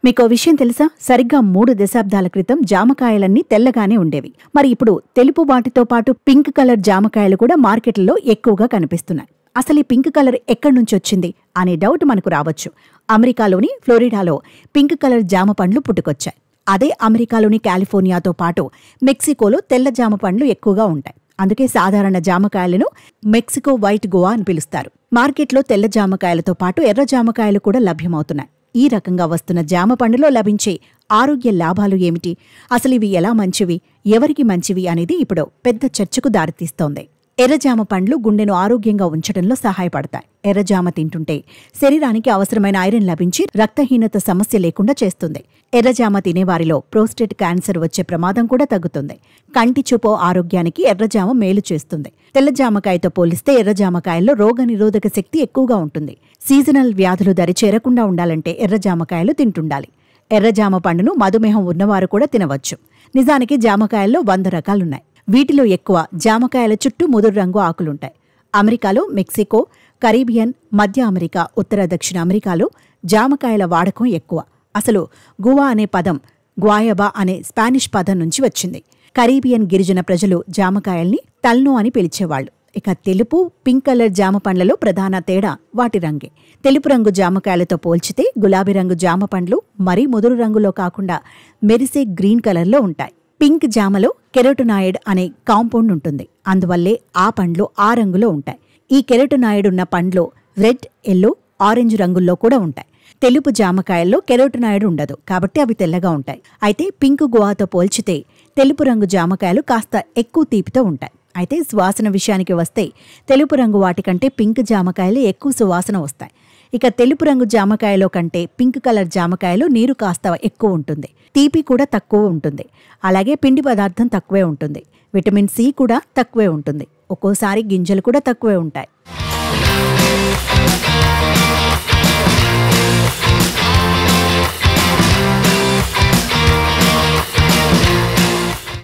మీకో విషయం తెలుసా? సరిగ్గా 3 దశాబ్దాల క్రితం జామకాయలన్నీ తెల్లగానే ఉండేవి. మరి ఇప్పుడు తెలుపు వాటితో పాటు పింక్ కలర్ జామకాయలు కూడా మార్కెట్లలో ఎక్కువగా కనిపిస్తున్నాయి. అసలు ఈ పింక్ కలర్ ఎక్కడి నుంచి వచ్చింది అనే డౌట్ మనకు రావచ్చు. అమెరికాలోని ఫ్లోరిడాలో పింక్ కలర్ జామ పండ్లు పుట్టుకొచ్చాయి. అదే అమెరికాలోని కాలిఫోర్నియాతో పాటు మెక్సికోలో తెల్ల జామ పండ్లు ఎక్కువగా ఉంటాయి. అందుకే సాధారణ జామకాయలను మెక్సికో వైట్ గోవా అని పిలుస్తారు. మార్కెట్లో తెల్ల జామకాయలతో పాటు ఎర్ర జామకాయలు కూడా లభ్యమవుతున్నాయి. ఈ రకంగా వస్తున్న జామ పండులో లభించే ఆరోగ్య లాభాలు ఏమిటి, అసలు ఇవి ఎలా మంచివి, ఎవరికి మంచివి అనేది ఇప్పుడు పెద్ద చర్చకు దారితీస్తోంది. ఎర్రజామ పండ్లు గుండెను ఆరోగ్యంగా ఉంచడంలో సహాయపడతాయి. ఎర్రజామ తింటుంటే శరీరానికి అవసరమైన ఐరన్ లభించి రక్తహీనత సమస్య లేకుండా చేస్తుంది. ఎర్రజామ తినేవారిలో ప్రోస్టేట్ క్యాన్సర్ వచ్చే ప్రమాదం కూడా తగ్గుతుంది. కంటి చూపు ఆరోగ్యానికి ఎర్రజామ మేలు చేస్తుంది. తెల్లజామకాయతో పోలిస్తే ఎర్రజామకాయల్లో రోగనిరోధక శక్తి ఎక్కువగా ఉంటుంది. సీజనల్ వ్యాధులు దరిచేరకుండా ఉండాలంటే ఎర్రజామకాయలు తింటుండాలి. ఎర్రజామ పండును మధుమేహం ఉన్నవారు కూడా తినవచ్చు. నిజానికి జామకాయల్లో 100 రకాలున్నాయి. వీటిలో ఎక్కువ జామకాయల చుట్టూ ముదురు రంగు ఆకులుంటాయి. అమెరికాలో, మెక్సికో, కరీబియన్, మధ్య అమెరికా, ఉత్తర దక్షిణ అమెరికాలో జామకాయల వాడకం ఎక్కువ. అసలు గువా అనే పదం గ్వాయబా అనే స్పానిష్ పదం నుంచి వచ్చింది. కరీబియన్ గిరిజన ప్రజలు జామకాయల్ని తల్నో అని పిలిచేవాళ్లు. ఇక తెలుపు, పింక్ కలర్ జామ పండ్లలో ప్రధాన తేడా వాటి రంగే. తెలుపు రంగు జామకాయలతో పోల్చితే గులాబీ రంగు జామ పండ్లు మరీ ముదురు రంగులో కాకుండా మెరిసే గ్రీన్ కలర్లో ఉంటాయి. పింక్ జామలో కెరోటినాయిడ్ అనే కాంపౌండ్ ఉంటుంది. అందువల్లే ఆ పండ్లు ఆ రంగులో ఉంటాయి. ఈ కెరోటినాయిడ్ ఉన్న పండ్లు రెడ్, ఎల్లో, ఆరెంజ్ రంగుల్లో కూడా ఉంటాయి. తెలుపు జామకాయల్లో కెరోటినాయిడ్ ఉండదు కాబట్టి అవి తెల్లగా ఉంటాయి. అయితే పింక్ గువాతో పోల్చితే తెలుపు రంగు జామకాయలు కాస్త ఎక్కువ తీపితో ఉంటాయి. అయితే సువాసన విషయానికి వస్తే తెలుపు రంగు వాటికంటే పింక్ జామకాయలు ఎక్కువ సువాసన వస్తాయి. ఇక తెలుపు రంగు జామకాయలో కంటే పింక్ కలర్ జామకాయలో నీరు కాస్త ఎక్కువ ఉంటుంది. తీపి కూడా తక్కువ ఉంటుంది. అలాగే పిండి పదార్థం తక్కువే ఉంటుంది. విటమిన్ సి కూడా తక్కువే ఉంటుంది. ఒక్కోసారి గింజలు కూడా తక్కువే ఉంటాయి.